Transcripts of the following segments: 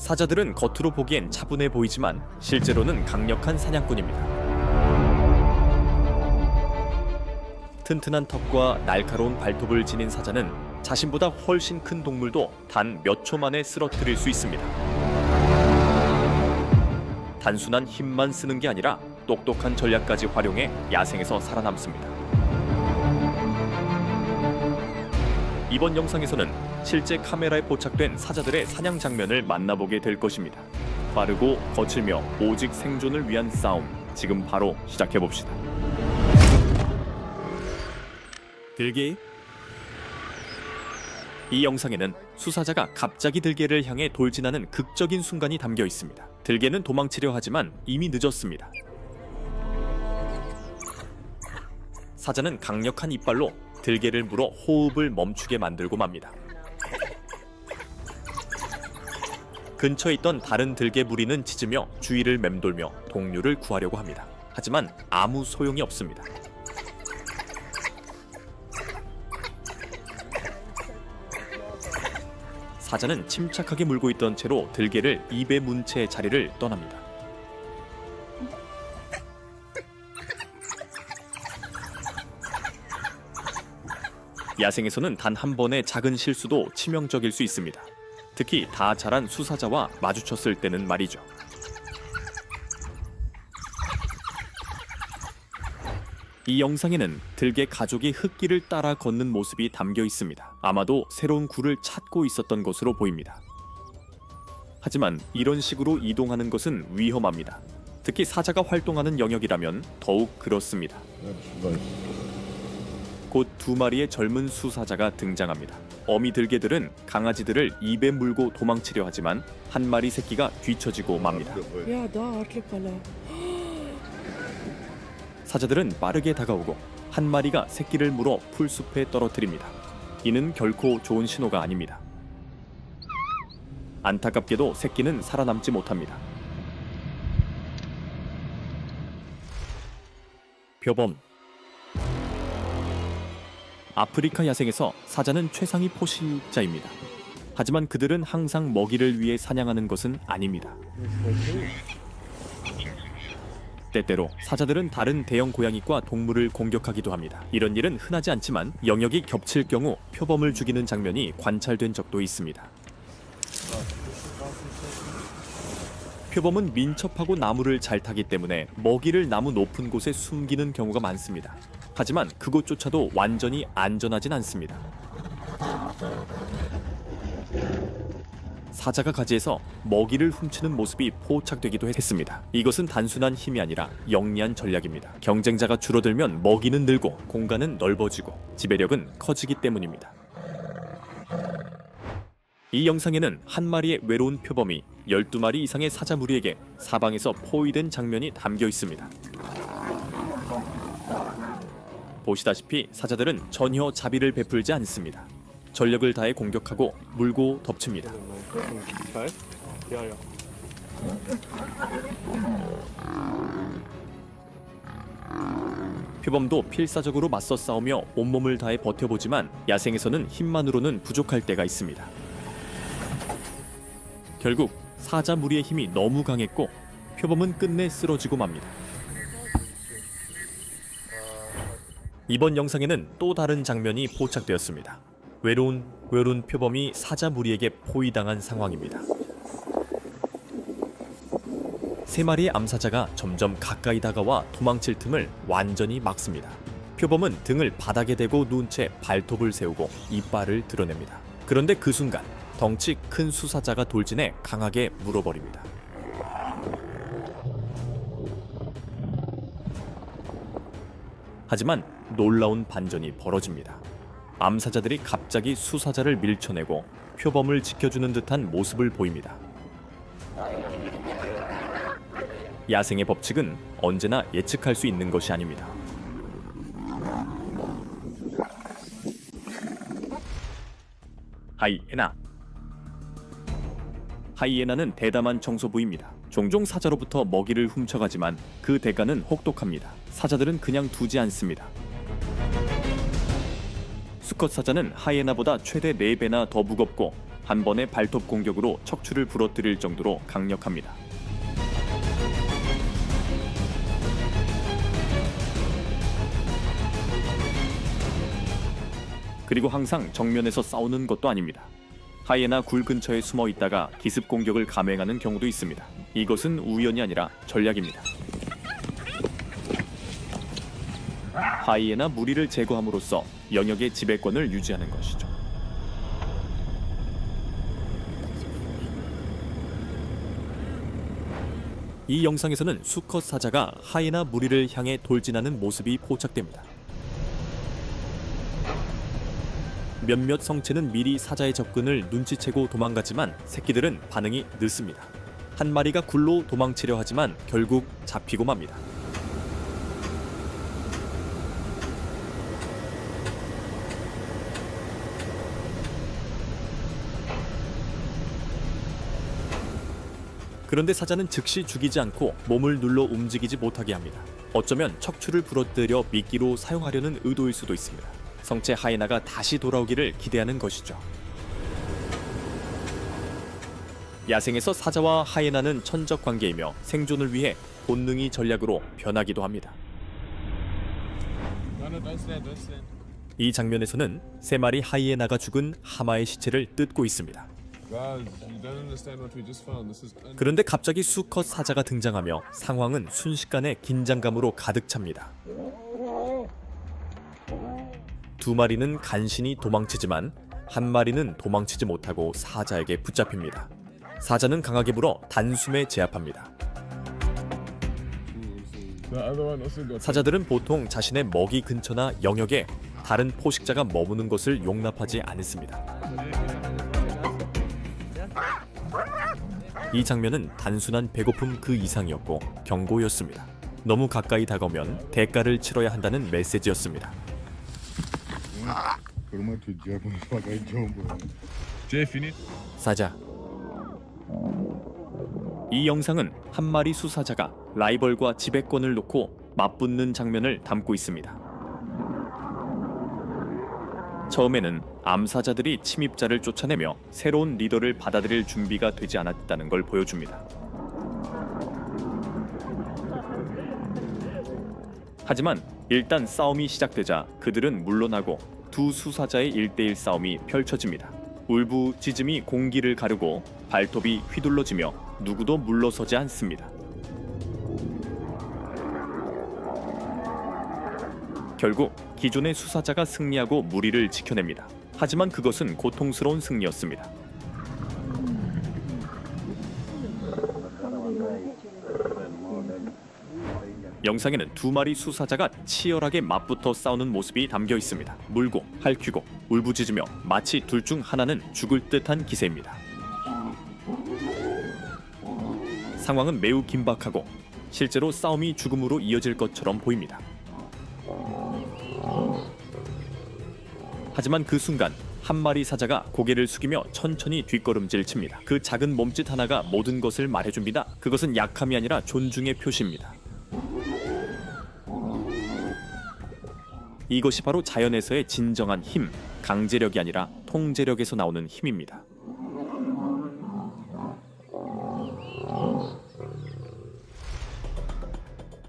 사자들은 겉으로 보기엔 차분해 보이지만 실제로는 강력한 사냥꾼입니다. 튼튼한 턱과 날카로운 발톱을 지닌 사자는 자신보다 훨씬 큰 동물도 단 몇 초 만에 쓰러뜨릴 수 있습니다. 단순한 힘만 쓰는 게 아니라 똑똑한 전략까지 활용해 야생에서 살아남습니다. 이번 영상에서는 실제 카메라에 포착된 사자들의 사냥 장면을 만나보게 될 것입니다. 빠르고 거칠며 오직 생존을 위한 싸움, 지금 바로 시작해봅시다. 들개. 이 영상에는 수사자가 갑자기 들개를 향해 돌진하는 극적인 순간이 담겨 있습니다. 들개는 도망치려 하지만 이미 늦었습니다. 사자는 강력한 이빨로 들개를 물어 호흡을 멈추게 만들고 맙니다. 근처에 있던 다른 들개 무리는 짖으며 주위를 맴돌며 동료를 구하려고 합니다. 하지만 아무 소용이 없습니다. 사자는 침착하게 물고 있던 채로 들개를 입에 문 채 자리를 떠납니다. 야생에서는 단 한 번의 작은 실수도 치명적일 수 있습니다. 특히 다 자란 수사자와 마주쳤을 때는 말이죠. 이 영상에는 들개 가족이 흙길을 따라 걷는 모습이 담겨 있습니다. 아마도 새로운 굴을 찾고 있었던 것으로 보입니다. 하지만 이런 식으로 이동하는 것은 위험합니다. 특히 사자가 활동하는 영역이라면 더욱 그렇습니다. 곧 두 마리의 젊은 수사자가 등장합니다. 어미 들개들은 강아지들을 입에 물고 도망치려 하지만 한 마리 새끼가 뒤처지고 맙니다. 사자들은 빠르게 다가오고 한 마리가 새끼를 물어 풀숲에 떨어뜨립니다. 이는 결코 좋은 신호가 아닙니다. 안타깝게도 새끼는 살아남지 못합니다. 표범. 아프리카 야생에서 사자는 최상위 포식자입니다. 하지만 그들은 항상 먹이를 위해 사냥하는 것은 아닙니다. 때때로 사자들은 다른 대형 고양이과 동물을 공격하기도 합니다. 이런 일은 흔하지 않지만 영역이 겹칠 경우 표범을 죽이는 장면이 관찰된 적도 있습니다. 표범은 민첩하고 나무를 잘 타기 때문에 먹이를 나무 높은 곳에 숨기는 경우가 많습니다. 하지만 그곳조차도 완전히 안전하진 않습니다. 사자가 가지에서 먹이를 훔치는 모습이 포착되기도 했습니다. 이것은 단순한 힘이 아니라 영리한 전략입니다. 경쟁자가 줄어들면 먹이는 늘고 공간은 넓어지고 지배력은 커지기 때문입니다. 이 영상에는 한 마리의 외로운 표범이 12마리 이상의 사자 무리에게 사방에서 포위된 장면이 담겨 있습니다. 보시다시피 사자들은 전혀 자비를 베풀지 않습니다. 전력을 다해 공격하고 물고 덮칩니다. 표범도 필사적으로 맞서 싸우며 온몸을 다해 버텨보지만 야생에서는 힘만으로는 부족할 때가 있습니다. 결국 사자 무리의 힘이 너무 강했고 표범은 끝내 쓰러지고 맙니다. 이번 영상에는 또 다른 장면이 포착되었습니다. 외로운 표범이 사자 무리에게 포위당한 상황입니다. 세 마리의 암사자가 점점 가까이 다가와 도망칠 틈을 완전히 막습니다. 표범은 등을 바닥에 대고 누운 채 발톱을 세우고 이빨을 드러냅니다. 그런데 그 순간 덩치 큰 수사자가 돌진해 강하게 물어버립니다. 하지만 놀라운 반전이 벌어집니다. 암사자들이 갑자기 수사자를 밀쳐내고 표범을 지켜주는 듯한 모습을 보입니다. 야생의 법칙은 언제나 예측할 수 있는 것이 아닙니다. 하이에나. 하이에나는 대담한 청소부입니다. 종종 사자로부터 먹이를 훔쳐가지만 그 대가는 혹독합니다. 사자들은 그냥 두지 않습니다. 수컷 사자는 하이에나보다 최대 4배나 더 무겁고 한 번의 발톱 공격으로 척추를 부러뜨릴 정도로 강력합니다. 그리고 항상 정면에서 싸우는 것도 아닙니다. 하이에나 굴 근처에 숨어 있다가 기습 공격을 감행하는 경우도 있습니다. 이것은 우연이 아니라 전략입니다. 하이에나 무리를 제거함으로써 영역의 지배권을 유지하는 것이죠. 이 영상에서는 수컷 사자가 하이에나 무리를 향해 돌진하는 모습이 포착됩니다. 몇몇 성체는 미리 사자의 접근을 눈치채고 도망가지만 새끼들은 반응이 늦습니다. 한 마리가 굴로 도망치려 하지만 결국 잡히고 맙니다. 그런데 사자는 즉시 죽이지 않고 몸을 눌러 움직이지 못하게 합니다. 어쩌면 척추를 부러뜨려 미끼로 사용하려는 의도일 수도 있습니다. 성체 하이에나가 다시 돌아오기를 기대하는 것이죠. 야생에서 사자와 하이에나는 천적 관계이며 생존을 위해 본능이 전략으로 변하기도 합니다. 이 장면에서는 3마리 하이에나가 죽은 하마의 시체를 뜯고 있습니다. 그런데 갑자기 수컷 사자가 등장하며 상황은 순식간에 긴장감으로 가득 찹니다. 2마리는 간신히 도망치지만 1마리는 도망치지 못하고 사자에게 붙잡힙니다. 사자는 강하게 물어 단숨에 제압합니다. 사자들은 보통 자신의 먹이 근처나 영역에 다른 포식자가 머무는 것을 용납하지 않습니다. 이 장면은 단순한 배고픔 그 이상이었고 경고였습니다. 너무 가까이 다가오면 대가를 치러야 한다는 메시지였습니다. 사자. 이 영상은 한 마리 수사자가 라이벌과 지배권을 놓고 맞붙는 장면을 담고 있습니다. 처음에는 암사자들이 침입자를 쫓아내며 새로운 리더를 받아들일 준비가 되지 않았다는 걸 보여줍니다. 하지만 일단 싸움이 시작되자 그들은 물러나고 두 수사자의 1대1 싸움이 펼쳐집니다. 울부짖음이 공기를 가르고 발톱이 휘둘러지며 누구도 물러서지 않습니다. 결국 기존의 수사자가 승리하고 무리를 지켜냅니다. 하지만 그것은 고통스러운 승리였습니다. 영상에는 2마리 수사자가 치열하게 맞붙어 싸우는 모습이 담겨 있습니다. 물고 핥히고 울부짖으며 마치 둘 중 하나는 죽을 듯한 기세입니다. 상황은 매우 긴박하고 실제로 싸움이 죽음으로 이어질 것처럼 보입니다. 하지만 그 순간 한 마리 사자가 고개를 숙이며 천천히 뒷걸음질 칩니다. 그 작은 몸짓 하나가 모든 것을 말해줍니다. 그것은 약함이 아니라 존중의 표시입니다. 이것이 바로 자연에서의 진정한 힘, 강제력이 아니라 통제력에서 나오는 힘입니다.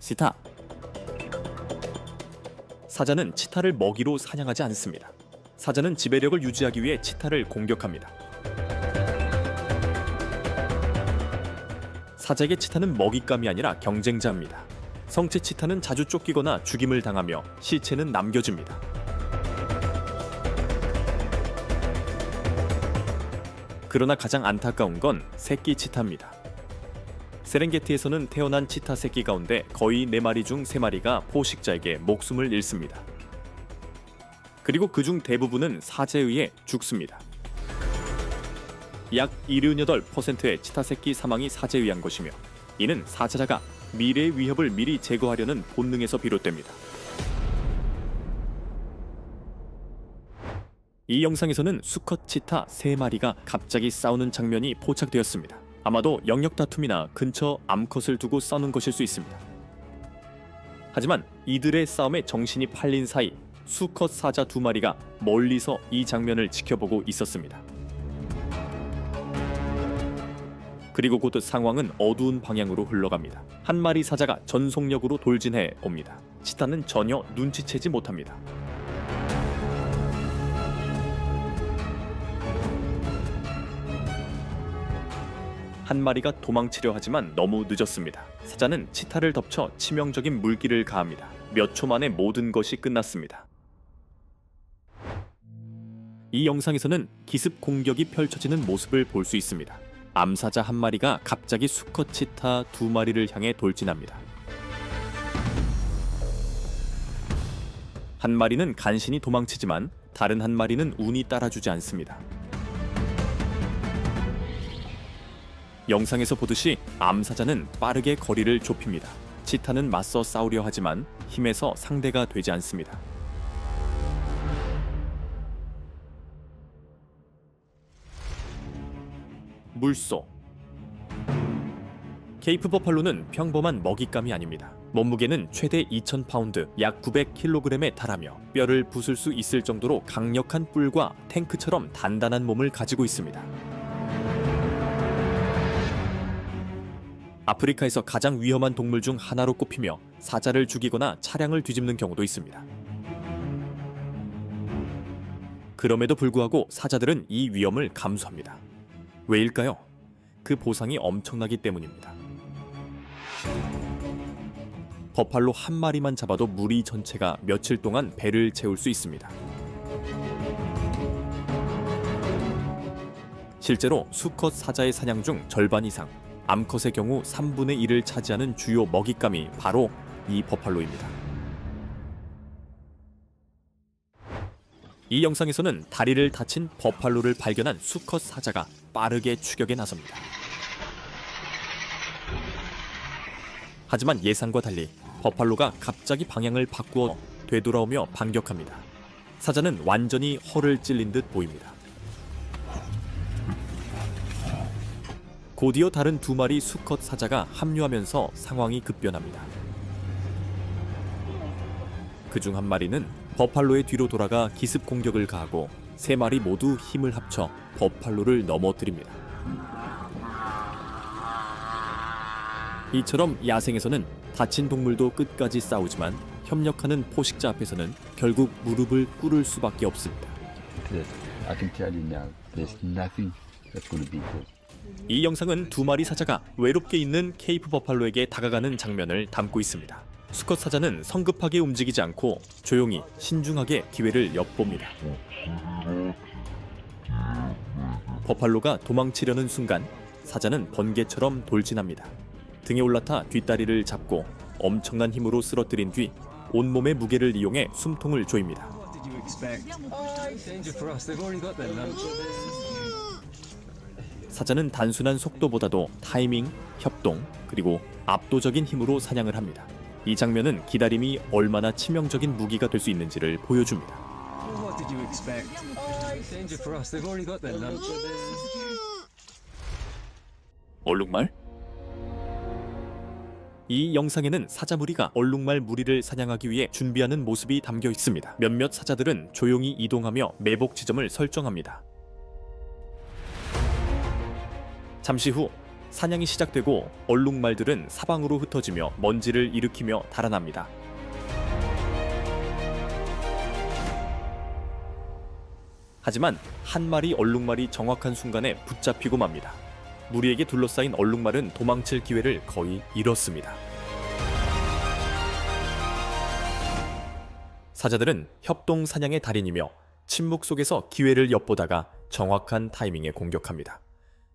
치타. 사자는 치타를 먹이로 사냥하지 않습니다. 사자는 지배력을 유지하기 위해 치타를 공격합니다. 사자에게 치타는 먹잇감이 아니라 경쟁자입니다. 성체 치타는 자주 쫓기거나 죽임을 당하며 시체는 남겨집니다. 그러나 가장 안타까운 건 새끼 치타입니다. 세렝게티에서는 태어난 치타 새끼 가운데 거의 4마리 중 3마리가 포식자에게 목숨을 잃습니다. 그리고 그중 대부분은 사자에 의해 죽습니다. 약 78%의 치타 새끼 사망이 사자에 의한 것이며 이는 사자가 미래의 위협을 미리 제거하려는 본능에서 비롯됩니다. 이 영상에서는 수컷 치타 3마리가 갑자기 싸우는 장면이 포착되었습니다. 아마도 영역 다툼이나 근처 암컷을 두고 싸우는 것일 수 있습니다. 하지만 이들의 싸움에 정신이 팔린 사이 수컷 사자 2마리가 멀리서 이 장면을 지켜보고 있었습니다. 그리고 곧 상황은 어두운 방향으로 흘러갑니다. 한 마리 사자가 전속력으로 돌진해 옵니다. 치타는 전혀 눈치채지 못합니다. 한 마리가 도망치려 하지만 너무 늦었습니다. 사자는 치타를 덮쳐 치명적인 물기를 가합니다. 몇 초 만에 모든 것이 끝났습니다. 이 영상에서는 기습 공격이 펼쳐지는 모습을 볼 수 있습니다. 암사자 한 마리가 갑자기 수컷 치타 두 마리를 향해 돌진합니다. 한 마리는 간신히 도망치지만 다른 한 마리는 운이 따라주지 않습니다. 영상에서 보듯이 암사자는 빠르게 거리를 좁힙니다. 치타는 맞서 싸우려 하지만 힘에서 상대가 되지 않습니다. 물소. 케이프 버팔로는 평범한 먹잇감이 아닙니다. 몸무게는 최대 2,000파운드, 약 900kg에 달하며 뼈를 부술 수 있을 정도로 강력한 뿔과 탱크처럼 단단한 몸을 가지고 있습니다. 아프리카에서 가장 위험한 동물 중 하나로 꼽히며 사자를 죽이거나 차량을 뒤집는 경우도 있습니다. 그럼에도 불구하고 사자들은 이 위험을 감수합니다. 왜일까요? 그 보상이 엄청나기 때문입니다. 버팔로 한 마리만 잡아도 무리 전체가 며칠 동안 배를 채울 수 있습니다. 실제로 수컷 사자의 사냥 중 절반 이상, 암컷의 경우 3분의 1을 차지하는 주요 먹잇감이 바로 이 버팔로입니다. 이 영상에서는 다리를 다친 버팔로를 발견한 수컷 사자가 빠르게 추격에 나섭니다. 하지만 예상과 달리 버팔로가 갑자기 방향을 바꾸어 되돌아오며 반격합니다. 사자는 완전히 허를 찔린 듯 보입니다. 곧이어 다른 두 마리 수컷 사자가 합류하면서 상황이 급변합니다. 그중 한 마리는 버팔로의 뒤로 돌아가 기습 공격을 가하고 세 마리 모두 힘을 합쳐 버팔로를 넘어뜨립니다. 이처럼 야생에서는 다친 동물도 끝까지 싸우지만 협력하는 포식자 앞에서는 결국 무릎을 꿇을 수밖에 없습니다. I can tell you now, there's nothing that's going to beat it. 이 영상은 두 마리 사자가 외롭게 있는 케이프 버팔로에게 다가가는 장면을 담고 있습니다. 수컷 사자는 성급하게 움직이지 않고 조용히 신중하게 기회를 엿봅니다. 버팔로가 도망치려는 순간 사자는 번개처럼 돌진합니다. 등에 올라타 뒷다리를 잡고 엄청난 힘으로 쓰러뜨린 뒤 온몸의 무게를 이용해 숨통을 조입니다. 사자는 단순한 속도보다도 타이밍, 협동, 그리고 압도적인 힘으로 사냥을 합니다. 이 장면은 기다림이 얼마나 치명적인 무기가 될 수 있는지를 보여줍니다. 얼룩말? 이 영상에는 사자 무리가 얼룩말 무리를 사냥하기 위해 준비하는 모습이 담겨 있습니다. 몇몇 사자들은 조용히 이동하며 매복 지점을 설정합니다. 잠시 후 사냥이 시작되고 얼룩말들은 사방으로 흩어지며 먼지를 일으키며 달아납니다. 하지만 한 마리 얼룩말이 정확한 순간에 붙잡히고 맙니다. 무리에게 둘러싸인 얼룩말은 도망칠 기회를 거의 잃었습니다. 사자들은 협동 사냥의 달인이며 침묵 속에서 기회를 엿보다가 정확한 타이밍에 공격합니다.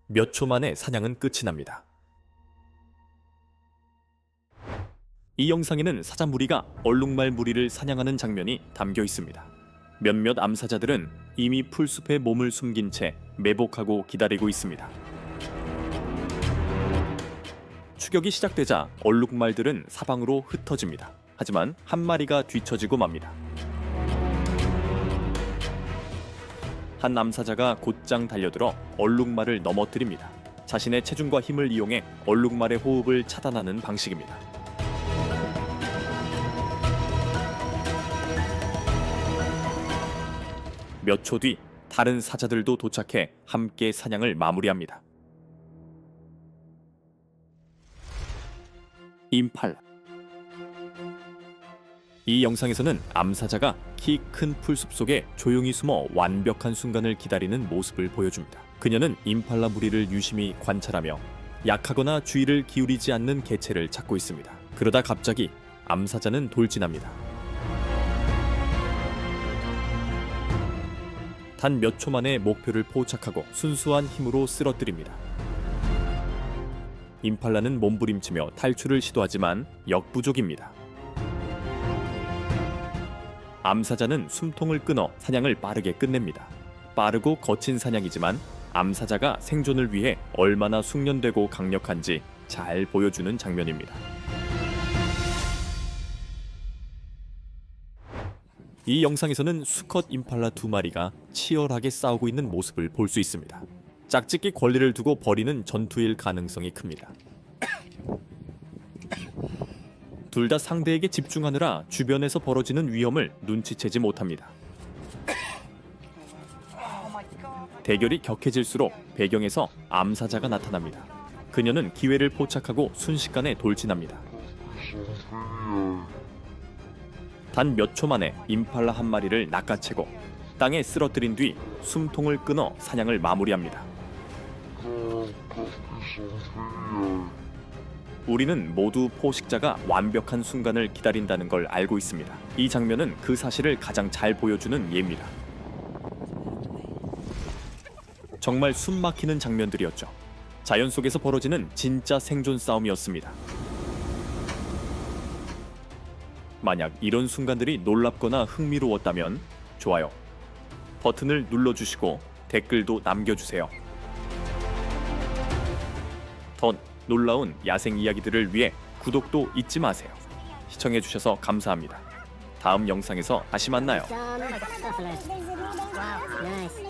몇 초 만에 사냥은 끝이 납니다. 이 영상에는 사자 무리가 얼룩말 무리를 사냥하는 장면이 담겨 있습니다. 몇몇 암사자들은 이미 풀숲에 몸을 숨긴 채 매복하고 기다리고 있습니다. 추격이 시작되자 얼룩말들은 사방으로 흩어집니다. 하지만 한 마리가 뒤처지고 맙니다. 한 암사자가 곧장 달려들어 얼룩말을 넘어뜨립니다. 자신의 체중과 힘을 이용해 얼룩말의 호흡을 차단하는 방식입니다. 몇 초 뒤 다른 사자들도 도착해 함께 사냥을 마무리합니다. 임팔라. 이 영상에서는 암사자가 키 큰 풀숲 속에 조용히 숨어 완벽한 순간을 기다리는 모습을 보여줍니다. 그녀는 임팔라 무리를 유심히 관찰하며 약하거나 주의를 기울이지 않는 개체를 찾고 있습니다. 그러다 갑자기 암사자는 돌진합니다. 단 몇 초 만에 목표를 포착하고 순수한 힘으로 쓰러뜨립니다. 임팔라는 몸부림치며 탈출을 시도하지만 역부족입니다. 암사자는 숨통을 끊어 사냥을 빠르게 끝냅니다. 빠르고 거친 사냥이지만 암사자가 생존을 위해 얼마나 숙련되고 강력한지 잘 보여주는 장면입니다. 이 영상에서는 수컷 임팔라 2마리가 치열하게 싸우고 있는 모습을 볼 수 있습니다. 짝짓기 권리를 두고 벌이는 전투일 가능성이 큽니다. 둘 다 상대에게 집중하느라 주변에서 벌어지는 위험을 눈치채지 못합니다. 대결이 격해질수록 배경에서 암사자가 나타납니다. 그녀는 기회를 포착하고 순식간에 돌진합니다. 단 몇 초 만에 임팔라 한 마리를 낚아채고 땅에 쓰러뜨린 뒤 숨통을 끊어 사냥을 마무리합니다. 우리는 모두 포식자가 완벽한 순간을 기다린다는 걸 알고 있습니다. 이 장면은 그 사실을 가장 잘 보여주는 예입니다. 정말 숨막히는 장면들이었죠. 자연 속에서 벌어지는 진짜 생존 싸움이었습니다. 만약 이런 순간들이 놀랍거나 흥미로웠다면 좋아요 버튼을 눌러주시고 댓글도 남겨주세요. 더 놀라운 야생 이야기들을 위해 구독도 잊지 마세요. 시청해주셔서 감사합니다. 다음 영상에서 다시 만나요. Wow, nice.